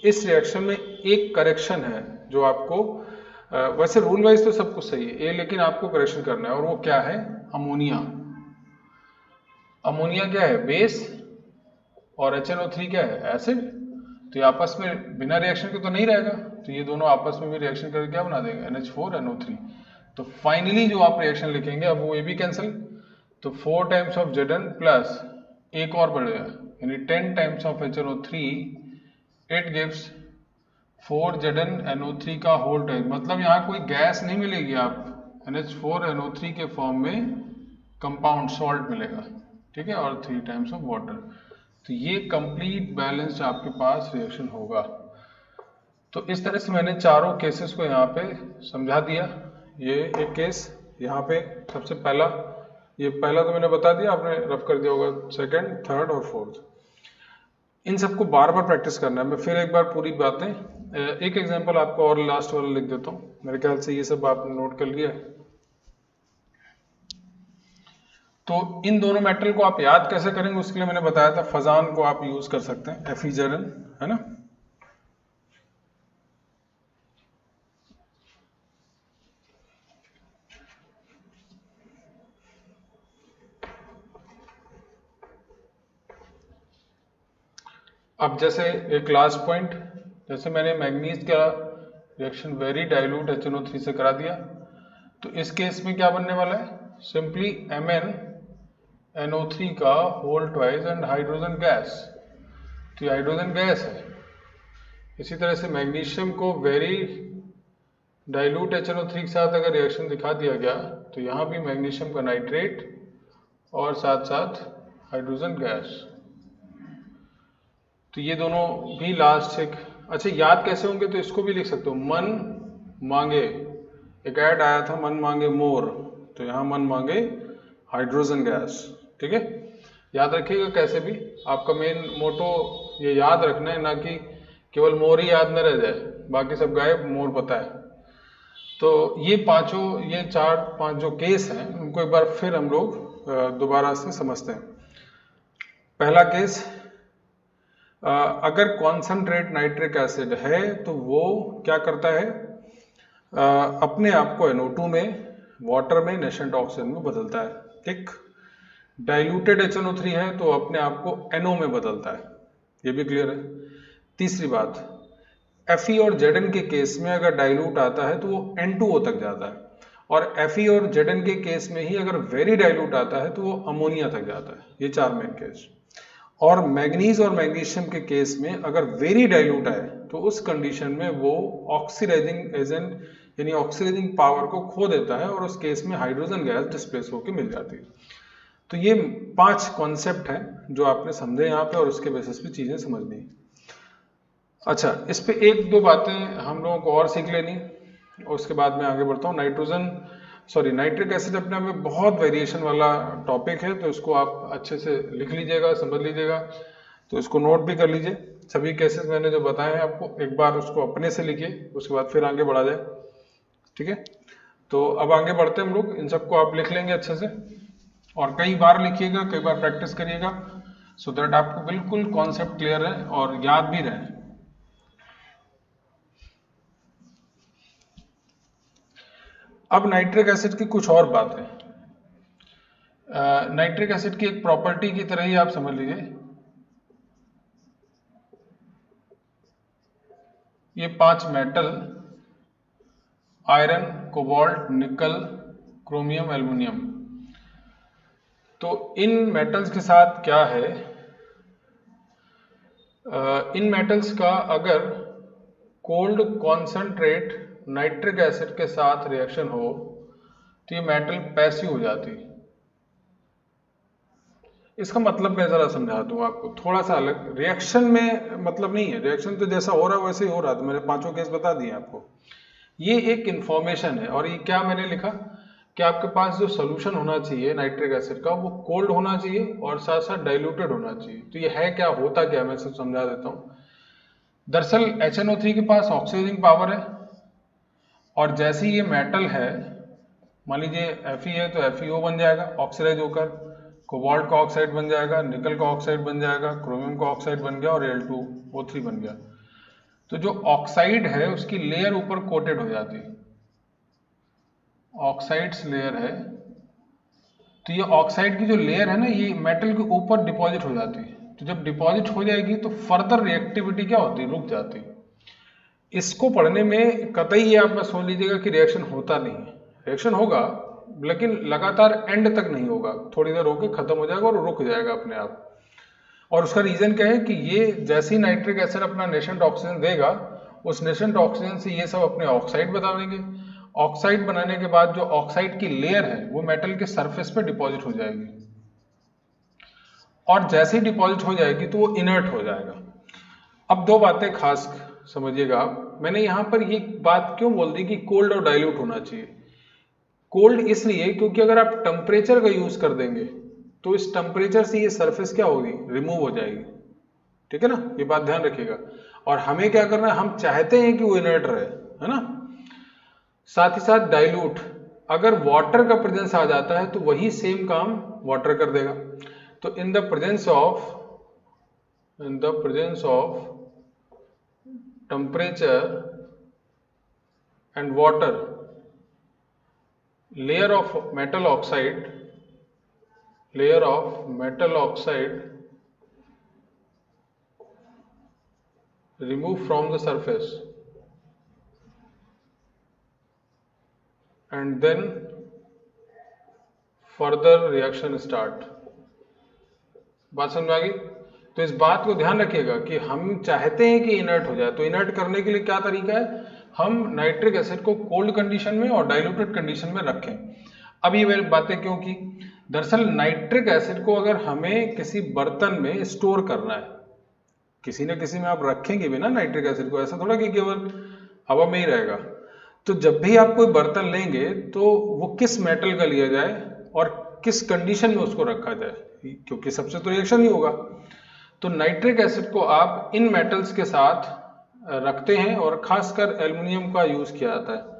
इस रिएक्शन में एक करेक्शन है जो आपको वैसे रूल वाइज तो सब कुछ सही है ये, लेकिन आपको करेक्शन करना है, और वो क्या है, अमोनिया। अमोनिया क्या है, बेस, और HNO3 क्या है, एसिड। तो ये आपस में बिना रिएक्शन के तो नहीं रहेगा, तो ये दोनों आपस में भी रिएक्शन करके क्या बना देंगे, NH4NO3। तो फाइनली जो आप रिएक्शन लिखेंगे, अब वो ये भी कैंसिल, तो 4 टाइम्स ऑफ Zn प्लस एक और बढ़ेगा यानी 10 times of HNO3, it gives 4 ZnNO3 का होल टाइम। मतलब यहाँ कोई गैस नहीं मिलेगी, आप NH4NO3 के फॉर्म में कंपाउंड सॉल्ट मिलेगा, ठीक है, और 3 टाइम्स ऑफ वाटर। तो ये कंप्लीट बैलेंस आपके पास रिएक्शन होगा। तो इस तरह से मैंने चारों केसेस को यहाँ पे समझा दिया। ये एक केस यहाँ पे सबसे पहला, ये पहला तो मैंने बता दिया, आपने रफ कर दिया होगा, सेकंड, थर्ड और फोर्थ। इन सबको बार बार प्रैक्टिस करना है। मैं फिर एक बार पूरी बातें, एक एग्जांपल आपको और लास्ट वाला लिख देता हूँ। मेरे ख्याल से ये सब आपने नोट कर लिया है। तो इन दोनों मेटल को आप याद कैसे करेंगे, उसके लिए मैंने बताया था, फजान को आप यूज कर सकते हैं, FeZn, है ना। अब जैसे एक लास्ट पॉइंट, जैसे मैंने मैग्नीज का रिएक्शन वेरी डाइल्यूट HNO3 से करा दिया, तो इस केस में क्या बनने वाला है, सिंपली MnNO3 का whole twice and hydrogen gas. तो ये हाइड्रोजन गैस है। इसी तरह से मैग्नीशियम को वेरी डाइल्यूट HNO3 के साथ अगर रिएक्शन दिखा दिया गया, तो यहाँ भी मैग्नीशियम का नाइट्रेट और साथ साथ हाइड्रोजन गैस। तो ये दोनों भी लास्ट एक, अच्छा याद कैसे होंगे, तो इसको भी लिख सकते हो, मन मांगे, एक ऐड आया था, मन मांगे मोर, तो यहाँ मन मांगे हाइड्रोजन गैस। ठीक है, याद रखिएगा कैसे भी, आपका मेन मोटो ये याद रखना है, ना कि केवल मोर ही याद न रह जाए, बाकी सब गायब, मोर पता है। तो ये पांचों, ये 4-5 जो केस हैं, उनको एक बार फिर हम लोग दोबारा से समझते हैं। पहला केस, अगर कॉन्सनट्रेट नाइट्रिक एसिड है तो वो क्या करता है, अपने आप को NO2 में, वाटर में, नेशेंट ऑक्सीजन में बदलता है। ठीक, डाइल्यूटेड HNO3 है तो अपने आप को NO में बदलता है, ये भी क्लियर है। तीसरी बात, Fe और Zn के केस में अगर डाइल्यूट आता है तो वो N2O तक जाता है, और Fe और Zn के केस में ही अगर वेरी डाइल्यूट आता है तो वो अमोनिया तक जाता है। ये 4 मेन केस। और मैग्नीज और मैग्नीशियम के केस में अगर वेरी डाइल्यूट आए तो उस कंडीशन में वो ऑक्सीडाइजिंग एजेंट यानी ऑक्सीडाइजिंग पावर को खो देता है, और उस केस में हाइड्रोजन गैस डिस्प्लेस होकर मिल जाती है। तो ये 5 कॉन्सेप्ट हैं जो आपने समझे यहाँ पे, और उसके बेसिस पे चीजें समझनी। अच्छा, इस पे 1-2 बातें हम लोगों को और सीख लेनी, और उसके बाद मैं आगे बढ़ता हूँ। नाइट्रिक एसिड अपने आप में बहुत वेरिएशन वाला टॉपिक है, तो इसको आप अच्छे से लिख लीजिएगा, समझ लीजिएगा, तो इसको नोट भी कर लीजिए। सभी केसेस मैंने जो बताए हैं आपको, एक बार उसको अपने से लिखिए, उसके बाद फिर आगे बढ़ा जाए। ठीक है, तो अब आगे बढ़ते हैं हम लोग। इन सबको आप लिख लेंगे अच्छे से, और कई बार लिखिएगा, कई बार प्रैक्टिस करिएगा, सो दैट आपको बिल्कुल कॉन्सेप्ट क्लियर है और याद भी रहे। अब नाइट्रिक एसिड की कुछ और बातें, नाइट्रिक एसिड की एक प्रॉपर्टी की तरह ही आप समझ लीजिए, ये 5 मेटल आयरन, कोबाल्ट, निकल, क्रोमियम, एल्युमिनियम। तो इन मेटल्स के साथ क्या है, इन मेटल्स का अगर कोल्ड कॉन्सेंट्रेट नाइट्रिक एसिड के साथ रिएक्शन हो तो ये मेटल पैसिव हो जाती। इसका मतलब मैं जरा समझा दूं आपको, थोड़ा सा अलग। रिएक्शन में मतलब नहीं है, रिएक्शन तो जैसा हो रहा है वैसे ही हो रहा था, मैंने पांचों केस बता दिए आपको। ये एक इंफॉर्मेशन है, और ये क्या मैंने लिखा कि आपके पास जो सोल्यूशन होना चाहिए नाइट्रिक एसिड का वो कोल्ड होना चाहिए और साथ साथ डाइल्यूटेड होना चाहिए। तो ये है क्या, होता क्या, मैं सब समझा देता हूँ। दरअसल HNO3 के पास ऑक्सीडाइजिंग पावर है, और जैसे ही ये मेटल है, मान लीजिए Fe है तो FeO बन जाएगा ऑक्सीडाइज होकर, कोबाल्ट का ऑक्साइड बन जाएगा, निकल का ऑक्साइड बन जाएगा, क्रोमियम का ऑक्साइड बन गया और Al2O3 बन गया। तो जो ऑक्साइड है उसकी लेयर ऊपर कोटेड हो जाती है, ऑक्साइड्स लेयर है। तो ये ऑक्साइड की जो लेयर है ना, ये मेटल के ऊपर डिपॉजिट हो जाती है। तो जब डिपॉजिट हो जाएगी तो फर्दर रिएक्टिविटी क्या होती है, रुक जाती है। इसको पढ़ने में कतई ये आप समझ लीजिएगा कि रिएक्शन होता नहीं है, रिएक्शन होगा लेकिन लगातार एंड तक नहीं होगा, थोड़ी देर होकर खत्म हो जाएगा और रुक जाएगा अपने आप। और उसका रीजन क्या है कि ये जैसे ही नाइट्रिक एसिड अपना नेशेंट ऑक्सीजन देगा, उस नेशेंट ऑक्सीजन से ये सब अपने ऑक्साइड बना देंगे। ऑक्साइड बनाने के बाद जो ऑक्साइड की लेयर है वो मेटल के सरफेस पे डिपॉजिट हो जाएगी, और जैसे ही डिपॉजिट हो जाएगी तो वो इनर्ट हो जाएगा। अब दो बातें खास समझिएगा आप, मैंने यहां पर ये बात क्यों बोल दी कि कोल्ड और डाइल्यूट होना चाहिए। कोल्ड इसलिए क्योंकि अगर आप टेम्परेचर का यूज कर देंगे तो इस टेम्परेचर से ये सरफेस क्या होगी, रिमूव हो जाएगी। ठीक है ना, ये बात ध्यान रखिएगा। और हमें क्या करना है, हम चाहते हैं कि वो इनर्ट रहे, है ना। साथ ही साथ डाइल्यूट, अगर वाटर का प्रेजेंस आ जाता है तो वही सेम काम वाटर कर देगा। तो in the presence of temperature and water, layer of metal oxide removed from the surface and then further reaction start। बात समझ में आ गई। तो इस बात को ध्यान रखिएगा कि हम चाहते हैं कि इनर्ट हो जाए, तो इनर्ट करने के लिए क्या तरीका है, हम नाइट्रिक एसिड को कोल्ड कंडीशन में और डाइल्यूटेड कंडीशन में रखें। अब ये बातें क्यों की, दरअसल नाइट्रिक एसिड को अगर हमें किसी बर्तन में स्टोर करना है, किसी न किसी में आप रखेंगे भी ना नाइट्रिक एसिड को, ऐसा थोड़ा कि केवल हवा में ही रहेगा। तो जब भी आप कोई बर्तन लेंगे तो वो किस मेटल का लिया जाए और किस कंडीशन में उसको रखा जाए, क्योंकि सबसे तो रिएक्शन ही होगा। तो नाइट्रिक एसिड को आप इन मेटल्स के साथ रखते हैं, और खासकर एल्युमिनियम का यूज किया जाता है।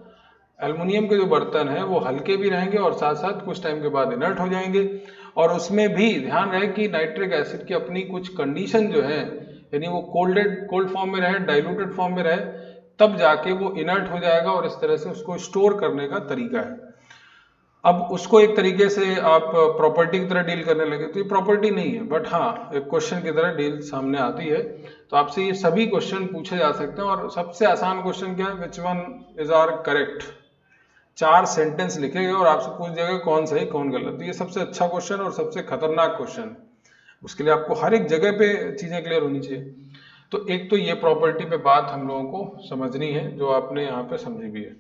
एल्युमिनियम के जो बर्तन है वो हल्के भी रहेंगे और साथ साथ कुछ टाइम के बाद इनर्ट हो जाएंगे। और उसमें भी ध्यान रहे कि नाइट्रिक एसिड की अपनी कुछ कंडीशन जो है, यानी वो कोल्ड फॉर्म में रहे, डाइल्यूटेड फॉर्म में रहे, तब जाके वो इनर्ट हो जाएगा। और इस तरह से उसको स्टोर करने का तरीका है। अब उसको एक तरीके से आप प्रॉपर्टी की तरह डील करने लगे तो ये प्रॉपर्टी नहीं है, बट हाँ एक क्वेश्चन की तरह डील सामने आती है। तो आपसे ये सभी क्वेश्चन पूछे जा सकते हैं। और सबसे आसान क्वेश्चन क्या है, which one is are correct. 4 sentence लिखेगा और आपसे पूछ जाएगा कौन सही कौन गलत। तो ये सबसे अच्छा क्वेश्चन और सबसे खतरनाक क्वेश्चन है, उसके लिए आपको हर एक जगह पे चीजें क्लियर होनी चाहिए। तो एक तो ये प्रॉपर्टी पे बात हम लोगों को समझनी है, जो आपने यहाँ पे समझी भी है।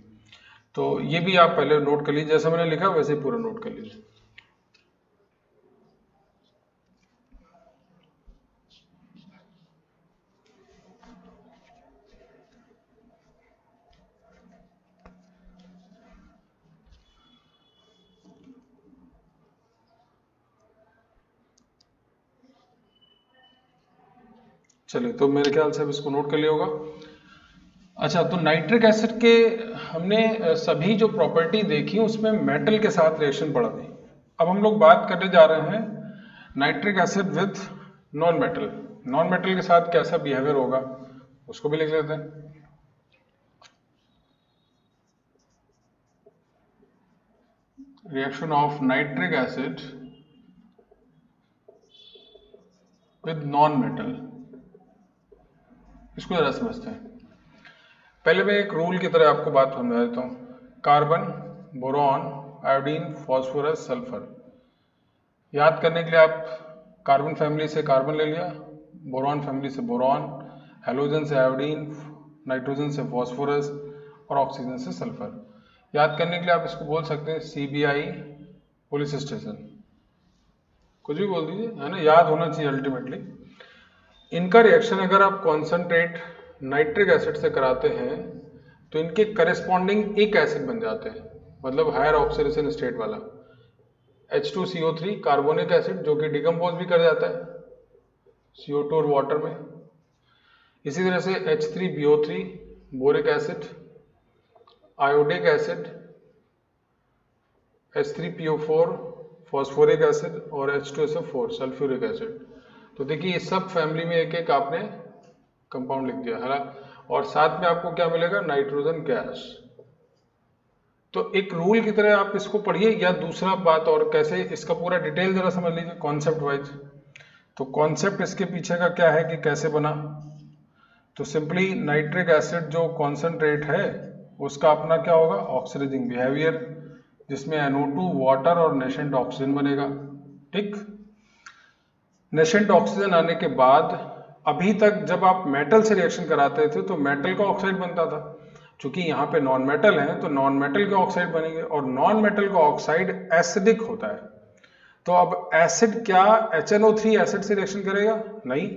तो ये भी आप पहले नोट कर लीजिए, जैसा मैंने लिखा वैसे ही पूरा नोट कर लीजिए। चलिए, तो मेरे ख्याल से अब इसको नोट कर लिया होगा। अच्छा, तो नाइट्रिक एसिड के हमने सभी जो प्रॉपर्टी देखी उसमें मेटल के साथ रिएक्शन पढ़ा थी। अब हम लोग बात करने जा रहे हैं nitric acid with non metal. Non metal के साथ कैसा बिहेवियर होगा उसको भी लिख लेते हैं। Reaction of nitric acid with non metal, इसको जरा समझते हैं। पहले मैं एक रूल की तरह आपको बात समझा देता हूं carbon, boron, iodine, phosphorus, sulphur. याद करने के लिए आप कार्बन फैमिली से कार्बन ले लिया, बोरॉन फैमिली से बोरॉन, हेलोजन से आयोडीन, नाइट्रोजन से फास्फोरस और ऑक्सीजन से सल्फर। याद करने के लिए आप इसको बोल सकते हैं CBI पुलिस स्टेशन, कुछ भी बोल दीजिए, है ना, याद होना चाहिए अल्टीमेटली। इनका रिएक्शन अगर आप कॉन्सेंट्रेट नाइट्रिक एसिड से कराते हैं तो इनके करस्पॉन्डिंग एक एसिड बन जाते हैं, मतलब हायर ऑक्सीडेशन स्टेट वाला H2CO3 कार्बोनिक एसिड, जो कि डिकम्पोज भी कर जाता है CO2 और वाटर में। इसी तरह से H3BO3 boric acid, iodic acid, H3PO4 phosphoric acid और H2SO4 सल्फ्यूरिक एसिड। तो देखिए इस सब फैमिली में एक एक आपने कंपाउंड लिख दिया है ना, और साथ में आपको क्या मिलेगा, नाइट्रोजन गैस। तो एक रूल की तरह आप इसको पढ़िए, या दूसरा बात और कैसे इसका पूरा डिटेल जरा समझ लीजिए कॉन्सेप्ट वाइज। तो कॉन्सेप्ट इसके पीछे का क्या है कि कैसे बना, तो सिंपली नाइट्रिक एसिड जो कॉन्सेंट्रेट है उसका अपना क्या होगा, ऑक्सीडाइजिंग बिहेवियर, जिसमें NO2 वाटर और नेशेंट ऑक्सीजन बनेगा। ठीक, नेशेंट ऑक्सीजन आने के बाद अभी तक जब आप मेटल से रिएक्शन कराते थे तो मेटल का ऑक्साइड बनता था, चूंकि यहाँ पे नॉन मेटल है तो नॉन मेटल के ऑक्साइड बनेंगे, और नॉन मेटल का ऑक्साइड एसिडिक होता है। तो अब एसिड क्या HNO3 एसिड से रिएक्शन करेगा, नहीं,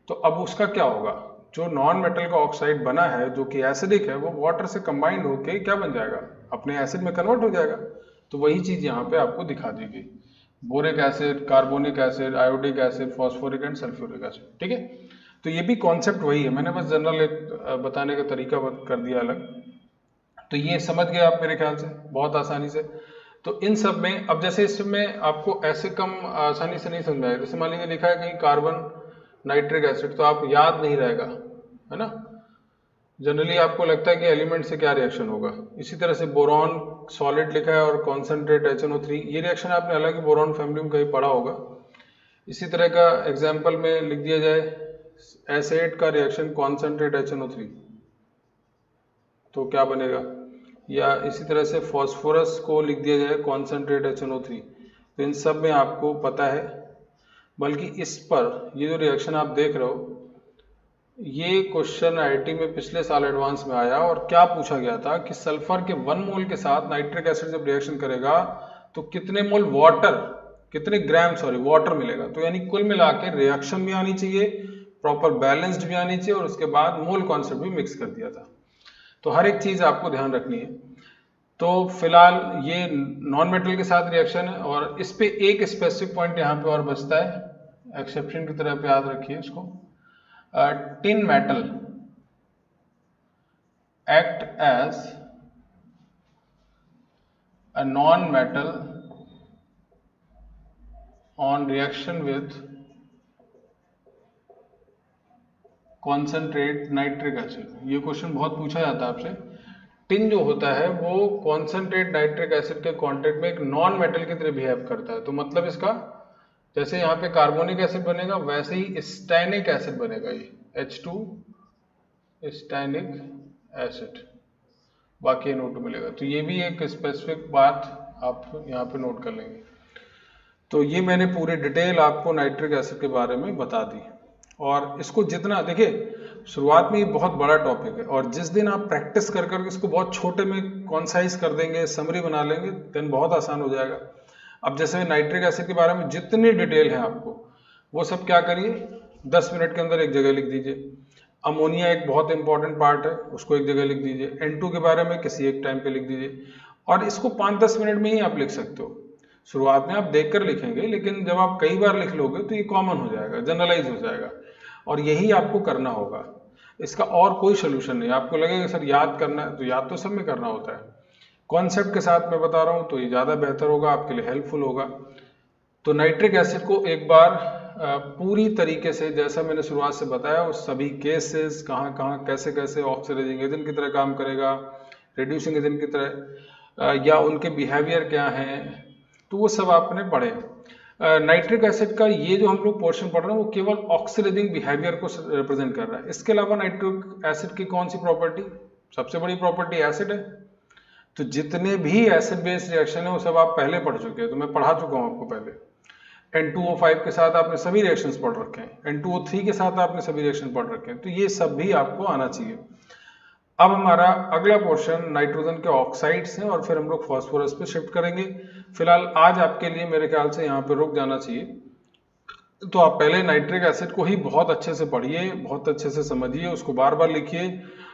तो अब उसका क्या होगा, जो नॉन मेटल का ऑक्साइड बना है जो कि एसिडिक है वो वाटर से कंबाइंड होके क्या बन जाएगा, अपने एसिड में कन्वर्ट हो जाएगा। तो वही चीज यहाँ पे आपको दिखा दी गई, boric acid, carbonic acid, iodic acid, phosphoric and sulphuric acid. ठीक है, तो ये भी कॉन्सेप्ट वही है, मैंने बस जनरल एक बताने का तरीका कर दिया अलग। तो ये समझ गए आप मेरे ख्याल से बहुत आसानी से। तो इन सब में अब जैसे इसमें आपको ऐसे कम आसानी से नहीं समझ आएगा, जैसे मान लीजिए लिखा है कहीं कार्बन नाइट्रिक एसिड, तो आप याद नहीं रहेगा, है ना, जनरली आपको लगता है कि एलिमेंट से क्या रिएक्शन होगा। इसी तरह से बोरॉन सॉलिड लिखा है और कॉन्सेंट्रेट HNO3, ये रिएक्शन आपने अलग बोरॉन फैमिली में कहीं पढ़ा होगा। इसी तरह का एग्जाम्पल में लिख दिया जाए एसिड का रिएक्शन कॉन्सेंट्रेट HNO3, तो क्या बनेगा, या इसी तरह से फॉस्फोरस को लिख दिया जाए कॉन्सेंट्रेट HNO3, तो इन सब में आपको पता है। बल्कि इस पर ये जो रिएक्शन आप देख रहे हो, ये क्वेश्चन IIT में पिछले साल एडवांस में आया, और क्या पूछा गया था कि सल्फर के 1 मोल के साथ नाइट्रिक एसिड जब रिएक्शन करेगा तो कितने मोल वाटर, कितने ग्राम वाटर मिलेगा। तो यानी कुल मिला के रिएक्शन भी आनी चाहिए, प्रॉपर बैलेंस्ड भी आनी चाहिए, और उसके बाद मोल कॉन्सेप्ट भी मिक्स कर दिया था। तो हर एक चीज आपको ध्यान रखनी है। तो फिलहाल ये नॉन मेटल के साथ रिएक्शन है, और इस पे एक स्पेसिफिक पॉइंट यहाँ पे और बचता है, एक्सेप्शन की तरह पे याद रखिए इसको। Tin metal act as a non-metal on reaction with concentrate nitric acid. ये क्वेश्चन बहुत पूछा जाता है आपसे। टिन जो होता है वो कॉन्सेंट्रेट नाइट्रिक एसिड के कॉन्टेक्ट में एक नॉन मेटल की तरह बिहेव करता है। तो मतलब इसका जैसे यहाँ पे कार्बोनिक एसिड बनेगा वैसे ही स्टैनिक एसिड बनेगा, ये H2 स्टैनिक एसिड, बाकी NO2 मिलेगा। तो ये भी एक स्पेसिफिक बात आप यहाँ पे नोट कर लेंगे। तो ये मैंने पूरे डिटेल आपको नाइट्रिक एसिड के बारे में बता दी, और इसको जितना देखिए शुरुआत में ये बहुत बड़ा टॉपिक है, और जिस दिन आप प्रैक्टिस कर करके इसको बहुत छोटे में कॉन्साइज कर देंगे, समरी बना लेंगे, देन बहुत आसान हो जाएगा। अब जैसे नाइट्रिक एसिड के बारे में जितनी डिटेल है आपको, वो सब क्या करिए 10 मिनट के अंदर एक जगह लिख दीजिए। अमोनिया एक बहुत इंपॉर्टेंट पार्ट है, उसको एक जगह लिख दीजिए। N2 के बारे में किसी एक टाइम पे लिख दीजिए, और इसको 5-10 मिनट में ही आप लिख सकते हो। शुरुआत में आप देखकर लिखेंगे, लेकिन जब आप कई बार लिख लोगे तो ये कॉमन हो जाएगा, जनरलाइज हो जाएगा, और यही आपको करना होगा। इसका और कोई सोल्यूशन नहीं। आपको लगेगा सर याद करना है, तो याद तो सब में करना होता है, कॉन्सेप्ट के साथ मैं बता रहा हूँ तो ये ज़्यादा बेहतर होगा, आपके लिए हेल्पफुल होगा। तो नाइट्रिक एसिड को एक बार पूरी तरीके से जैसा मैंने शुरुआत से बताया, उस सभी केसेस कहाँ कहाँ कैसे कैसे ऑक्सीडाइजिंग एजेंट की तरह काम करेगा, रिड्यूसिंग एजेंट की तरह, या उनके बिहेवियर क्या हैं, तो वो सब आपने पढ़े। नाइट्रिक एसिड का ये जो हम लोग पोर्शन पढ़ रहे हैं वो केवल ऑक्सीडाइजिंग बिहेवियर को रिप्रेजेंट कर रहा है। इसके अलावा नाइट्रिक एसिड की कौन सी प्रॉपर्टी, सबसे बड़ी प्रॉपर्टी एसिड है, तो जितने भी एसिड बेस रिएक्शन है वो सब आप पहले पढ़ चुके हैं, तो मैं पढ़ा चुका हूं आपको पहले। N2O5 के साथ आपने सभी रिएक्शंस पढ़ रखे हैं, N2O3 के साथ आपने सभी रिएक्शन पढ़ रखे हैं, तो ये सब भी आपको आना चाहिए। अब हमारा अगला पोर्शन नाइट्रोजन के ऑक्साइड्स हैं और फिर हम लोग फास्फोरस पे शिफ्ट करेंगे। फिलहाल आज आपके लिए मेरे ख्याल से यहाँ पे रुक जाना चाहिए। तो आप पहले नाइट्रिक एसिड को ही बहुत अच्छे से पढ़िए, बहुत अच्छे से समझिए, उसको बार बार लिखिए,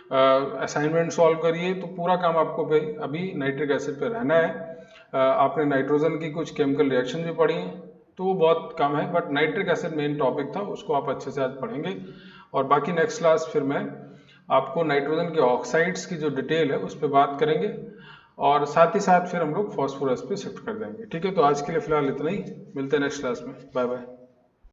असाइनमेंट सॉल्व करिए, तो पूरा काम आपको अभी नाइट्रिक एसिड पे रहना है। आपने नाइट्रोजन की कुछ केमिकल रिएक्शन भी पढ़ी हैं, तो वो बहुत कम है, but nitric acid main topic था, उसको आप अच्छे से आज पढ़ेंगे। और बाकी नेक्स्ट क्लास फिर मैं आपको नाइट्रोजन के ऑक्साइड्स की जो डिटेल है उस पर बात करेंगे, और साथ ही साथ फिर हम लोग फास्फोरस पे शिफ्ट कर देंगे। ठीक है, तो आज के लिए फिलहाल इतना ही, मिलते हैं नेक्स्ट क्लास में, बाय बाय।